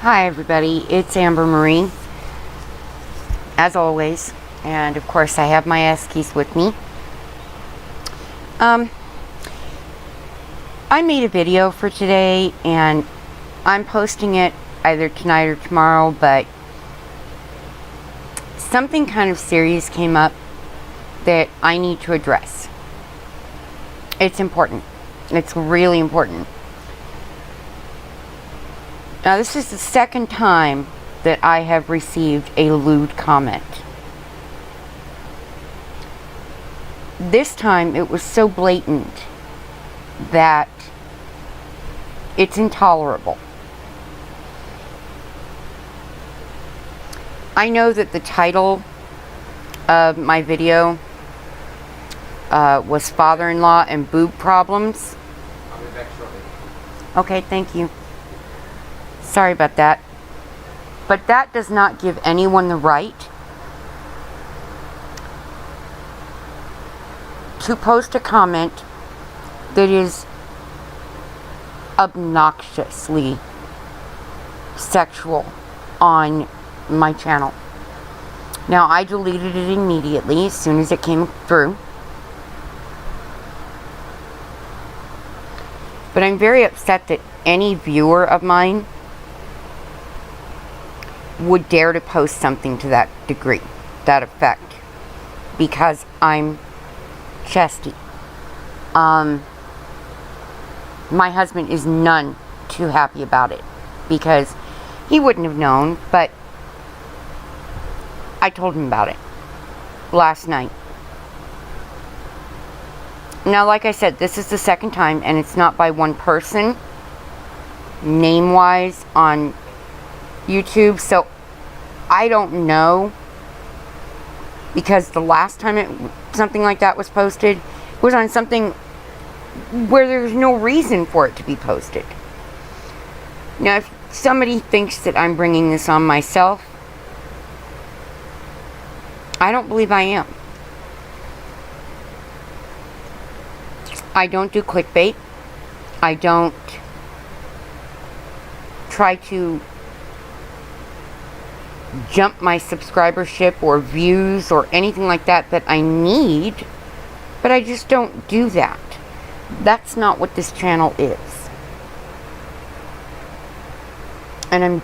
Hi everybody, it's Amber Marie, as always, and of course I have my Eskies with me. I made a video for today and I'm posting it either tonight or tomorrow, but something kind of serious came up that I need to address. It's important. It's really important. Now, this is the second time that I have received a lewd comment. This time, it was so blatant that it's intolerable. I know that the title of my video was Father-in-Law and Boob Problems. I'll be back shortly. Okay, thank you. Sorry about that. But that does not give anyone the right to post a comment that is obnoxiously sexual on my channel. Now, I deleted it immediately as soon as it came through. But I'm very upset that any viewer of mine would dare to post something to that degree, that effect, because I'm chesty. My husband is none too happy about it, because he wouldn't have known, but I told him about it last night. Now, like I said, this is the second time, and it's not by one person, name-wise, on YouTube, so I don't know, because the last time something like that was posted, it was on something where there's no reason for it to be posted. Now, if somebody thinks that I'm bringing this on myself, I don't believe I am. I don't do clickbait. I don't try to jump my subscribership or views or anything like that I need, but I just don't do that. That's not what this channel is. And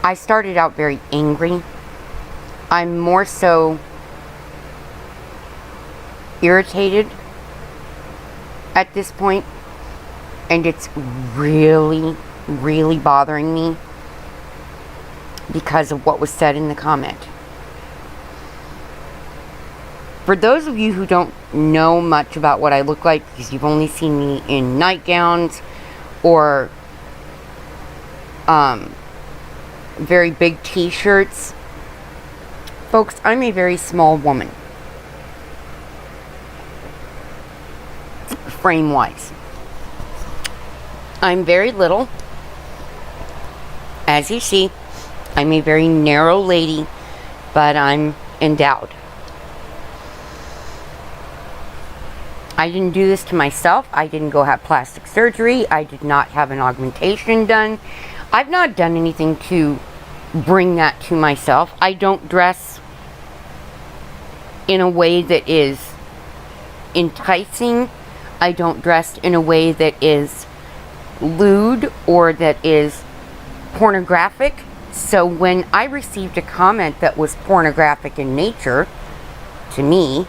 I started out very angry. I'm more so irritated at this point, and it's really bothering me because of what was said in the comment. For those of you who don't know much about what I look like, because you've only seen me in nightgowns or very big t-shirts, folks, I'm a very small woman, frame-wise. I'm very little. As you see, I'm a very narrow lady, but I'm endowed. I didn't do this to myself. I didn't go have plastic surgery. I did not have an augmentation done. I've not done anything to bring that to myself. I don't dress in a way that is enticing. I don't dress in a way that is lewd or that is pornographic. So when I received a comment that was pornographic in nature to me,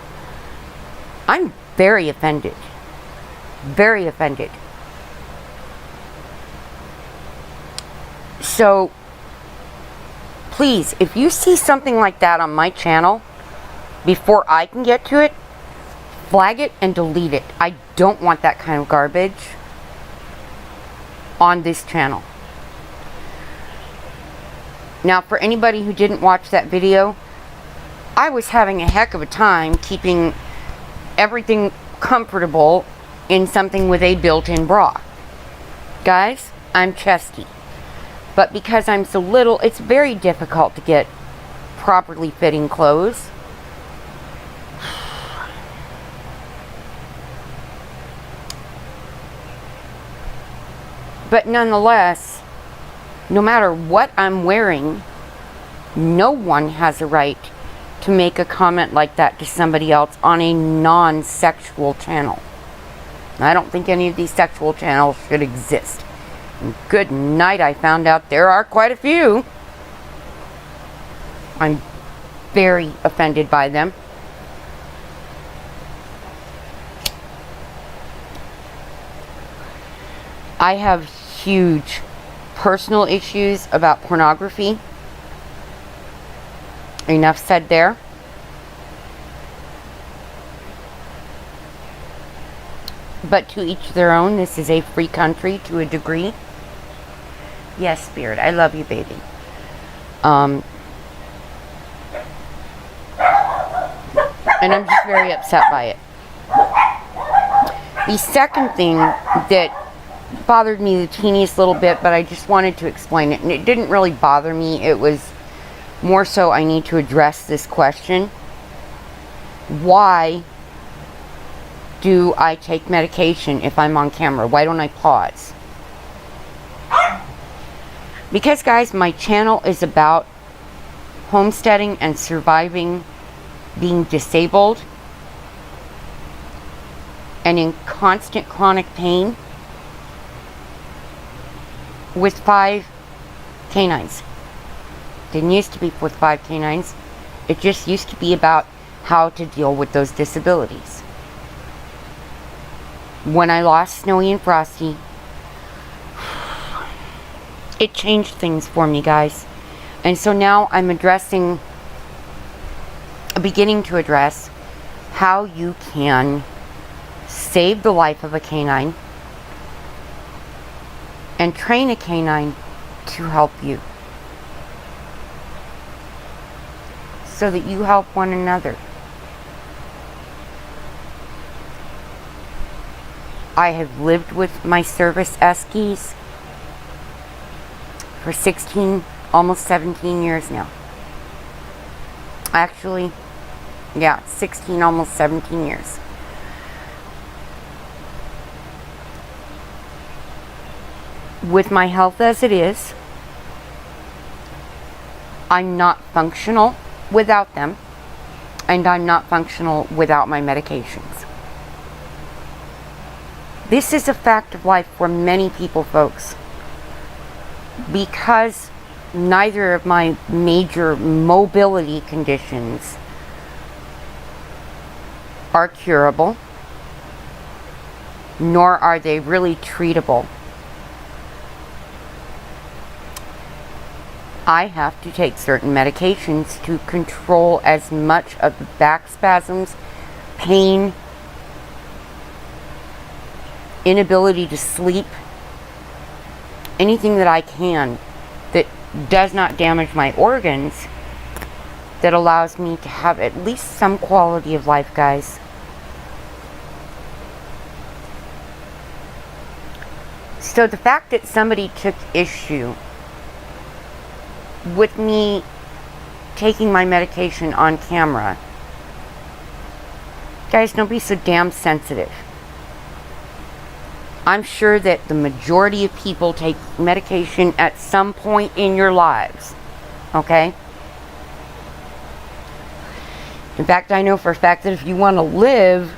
I'm very offended. Very offended. So please, if you see something like that on my channel, before I can get to it, flag it and delete it. I don't want that kind of garbage on this channel. Now, for anybody who didn't watch that video, I was having a heck of a time keeping everything comfortable in something with a built-in bra. Guys, I'm chesty. But because I'm so little, it's very difficult to get properly fitting clothes. But nonetheless, no matter what I'm wearing, no one has a right to make a comment like that to somebody else on a non-sexual channel. I don't think any of these sexual channels should exist. And good night, I found out there are quite a few. I'm very offended by them. I have huge personal issues about pornography. Enough said there. But to each their own. This is a free country to a degree. Yes, Spirit, I love you, baby. And I'm just very upset by it. The second thing that bothered me the teeniest little bit, but I just wanted to explain it, and it didn't really bother me. It was more so I need to address this question. Why do I take medication if I'm on camera? Why don't I pause? Because, guys, my channel is about homesteading and surviving being disabled and in constant chronic pain with 5 canines. Didn't used to be with 5 canines. It just used to be about how to deal with those disabilities. When I lost Snowy and Frosty, it changed things for me, guys. And so now I'm beginning to address how you can save the life of a canine and train a canine to help you, so that you help one another. I have lived with my service Eskies for 16, almost 17 years now. Actually, yeah, 16, almost 17 years. With my health as it is, I'm not functional without them, and I'm not functional without my medications. This is a fact of life for many people, folks. Because neither of my major mobility conditions are curable, nor are they really treatable. I have to take certain medications to control as much of the back spasms, pain, inability to sleep, anything that I can that does not damage my organs, that allows me to have at least some quality of life, guys. So the fact that somebody took issue with me taking my medication on camera, guys, don't be so damn sensitive. I'm sure that the majority of people take medication at some point in your lives. Okay? In fact, I know for a fact that if you want to live,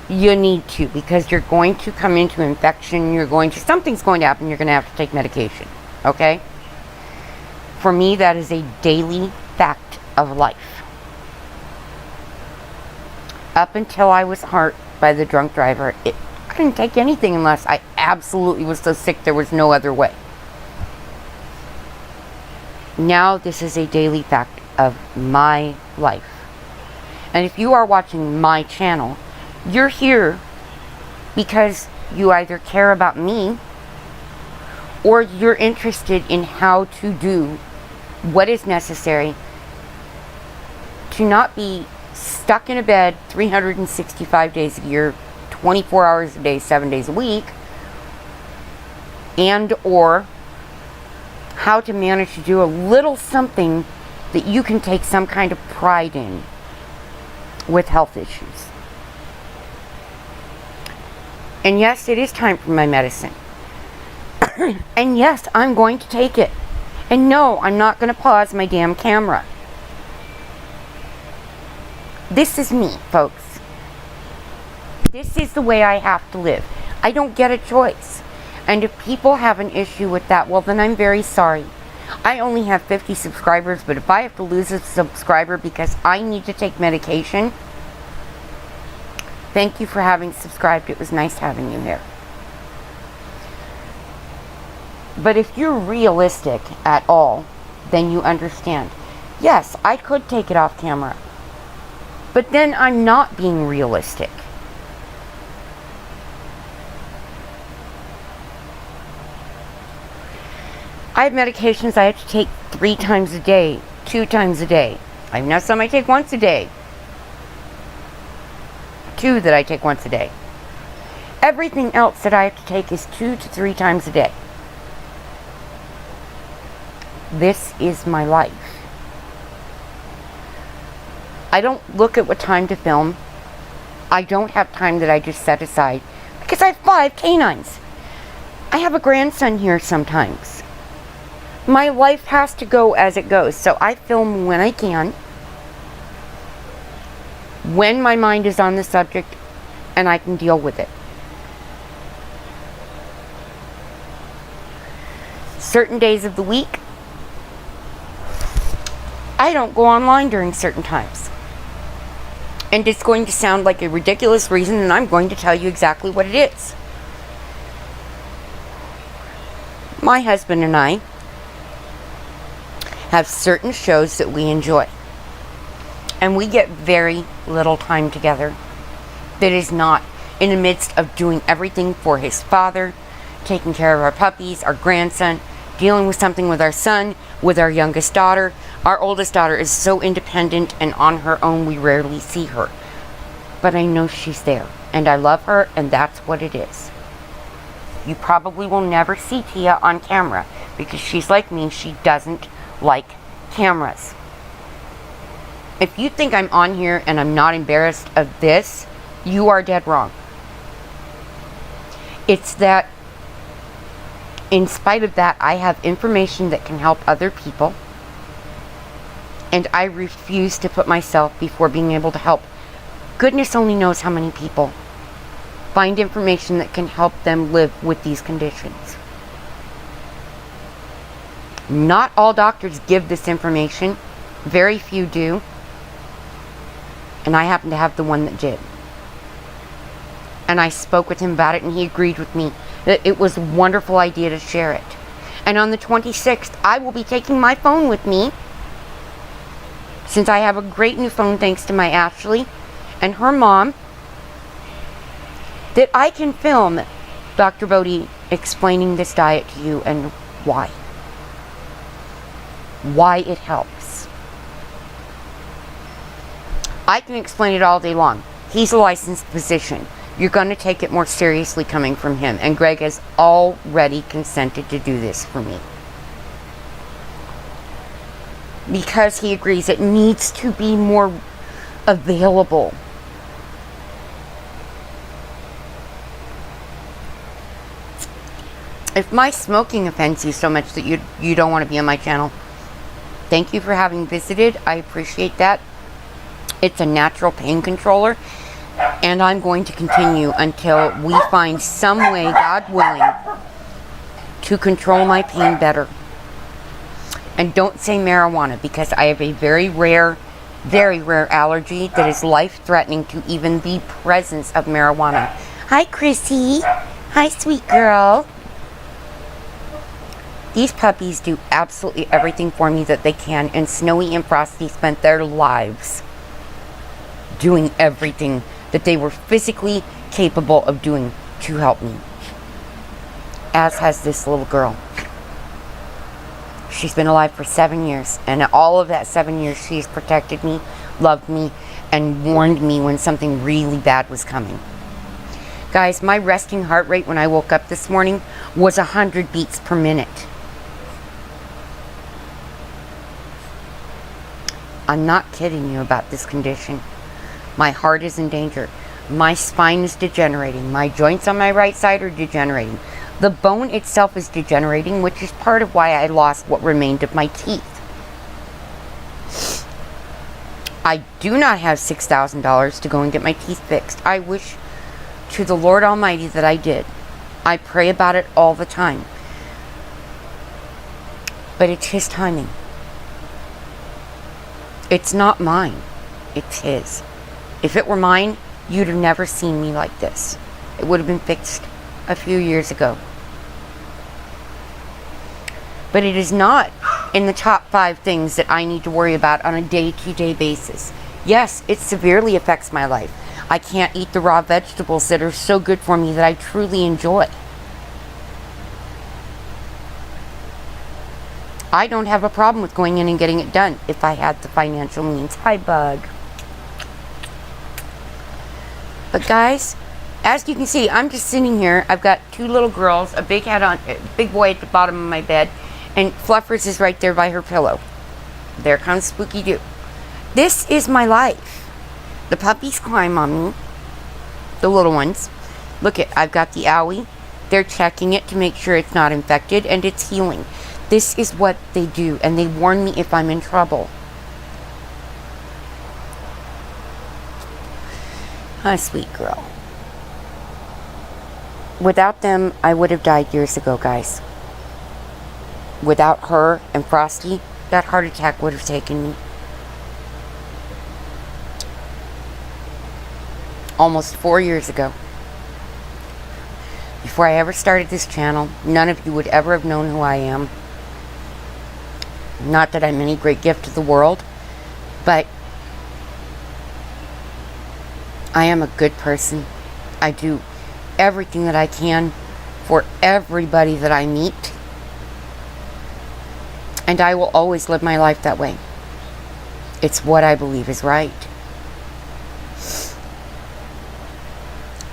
you need to, because you're going to come into infection, something's going to happen, you're going to have to take medication. Okay? For me, that is a daily fact of life. Up until I was hurt by the drunk driver, I couldn't take anything unless I absolutely was so sick there was no other way. Now this is a daily fact of my life. And if you are watching my channel, you're here because you either care about me or you're interested in how to do what is necessary to not be stuck in a bed 365 days a year, 24 hours a day, 7 days a week, and or how to manage to do a little something that you can take some kind of pride in with health issues. And yes, it is time for my medicine. And yes, I'm going to take it. And no, I'm not going to pause my damn camera. This is me, folks. This is the way I have to live. I don't get a choice. And if people have an issue with that, well, then I'm very sorry. I only have 50 subscribers, but if I have to lose a subscriber because I need to take medication, thank you for having subscribed. It was nice having you here. But if you're realistic at all, then you understand. Yes, I could take it off camera. But then I'm not being realistic. I have medications I have to take 3 times a day, 2 times a day. I have some I take once a day. 2 that I take once a day. Everything else that I have to take is 2 to 3 times a day. This is my life. I don't look at what time to film. I don't have time that I just set aside because I have 5 canines. I have a grandson here sometimes. My life has to go as it goes, so I film when I can, when my mind is on the subject, and I can deal with it. Certain days of the week, I don't go online during certain times. And it's going to sound like a ridiculous reason, and I'm going to tell you exactly what it is. My husband and I have certain shows that we enjoy. And we get very little time together that is not in the midst of doing everything for his father, taking care of our puppies, our grandson, dealing with something with our son, with our youngest daughter. Our oldest daughter is so independent and on her own, we rarely see her. But I know she's there, and I love her, and that's what it is. You probably will never see Tia on camera because she's like me, she doesn't like cameras. If you think I'm on here and I'm not embarrassed of this, you are dead wrong. It's that in spite of that, I have information that can help other people, and I refuse to put myself before being able to help. Goodness only knows how many people find information that can help them live with these conditions. Not all doctors give this information. Very few do. And I happen to have the one that did. And I spoke with him about it, and he agreed with me that it was a wonderful idea to share it. And on the 26th, I will be taking my phone with me, since I have a great new phone thanks to my Ashley and her mom, that I can film Dr. Bodie explaining this diet to you and why. Why it helps. I can explain it all day long. He's a licensed physician. You're going to take it more seriously coming from him. And Greg has already consented to do this for me. Because he agrees it needs to be more available. If my smoking offends you so much that you don't want to be on my channel, thank you for having visited. I appreciate that. It's a natural pain controller, and I'm going to continue until we find some way, God willing, to control my pain better. And don't say marijuana, because I have a very rare allergy that is life-threatening to even the presence of marijuana. Hi, Chrissy. Hi, sweet girl. These puppies do absolutely everything for me that they can, and Snowy and Frosty spent their lives doing everything that they were physically capable of doing to help me. As has this little girl. She's been alive for 7 years, and all of that 7 years she's protected me, loved me, and warned me when something really bad was coming. Guys, my resting heart rate when I woke up this morning was 100 beats per minute. I'm not kidding you about this condition. My heart is in danger. My spine is degenerating. My joints on my right side are degenerating. The bone itself is degenerating, which is part of why I lost what remained of my teeth. I do not have $6,000 to go and get my teeth fixed. I wish to the Lord Almighty that I did. I pray about it all the time. But it's His timing. It's not mine. It's His. If it were mine, you'd have never seen me like this. It would have been fixed a few years ago. But it is not in the top 5 things that I need to worry about on a day-to-day basis. Yes, it severely affects my life. I can't eat the raw vegetables that are so good for me that I truly enjoy. I don't have a problem with going in and getting it done if I had the financial means. Hi, Bug. But guys, as you can see, I'm just sitting here. I've got 2 little girls, a big boy at the bottom of my bed, and Fluffers is right there by her pillow. There comes Spooky Doo. This is my life. The puppies climb on me. The little ones. Look it, I've got the owie. They're checking it to make sure it's not infected and it's healing. This is what they do, and they warn me if I'm in trouble. Hi, sweet girl. Without them, I would have died years ago, guys. Without her and Frosty, that heart attack would have taken me. Almost 4 years ago. Before I ever started this channel, none of you would ever have known who I am. Not that I'm any great gift to the world, but I am a good person. I do everything that I can for everybody that I meet. And I will always live my life that way. It's what I believe is right.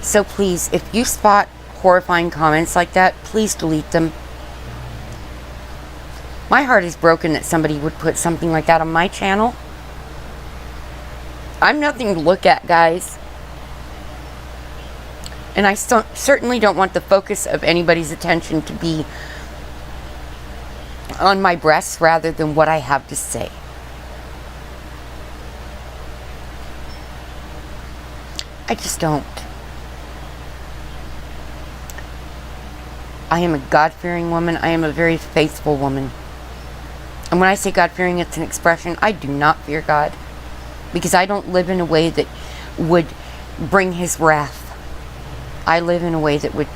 So please, if you spot horrifying comments like that, please delete them. My heart is broken that somebody would put something like that on my channel. I'm nothing to look at, guys. And I certainly don't want the focus of anybody's attention to be on my breasts rather than what I have to say. I just don't. I am a God-fearing woman. I am a very faithful woman. And when I say God-fearing, it's an expression. I do not fear God, because I don't live in a way that would bring His wrath. I live in a way that would,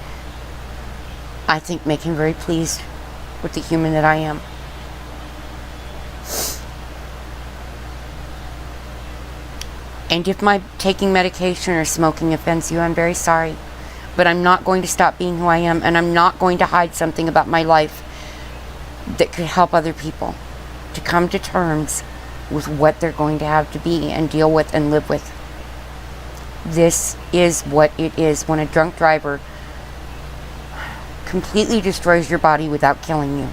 I think, make Him very pleased with the human that I am. And if my taking medication or smoking offends you, I'm very sorry. But I'm not going to stop being who I am, and I'm not going to hide something about my life that could help other people to come to terms with what they're going to have to be and deal with and live with. This is what it is when a drunk driver completely destroys your body without killing you.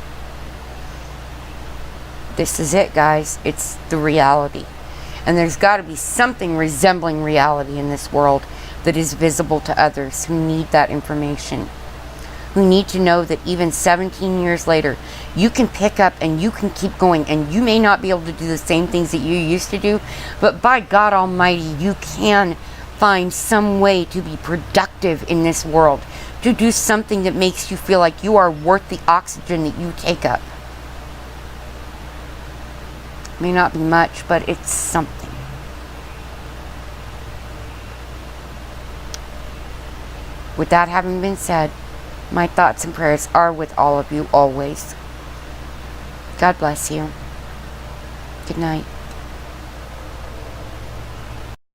This is it, guys. It's the reality. And there's got to be something resembling reality in this world that is visible to others who need that information. Who need to know that even 17 years later, you can pick up and you can keep going, and you may not be able to do the same things that you used to do, but by God Almighty, you can find some way to be productive in this world, to do something that makes you feel like you are worth the oxygen that you take up. May not be much, but it's something. With that having been said, my thoughts and prayers are with all of you always. God bless you. Good night.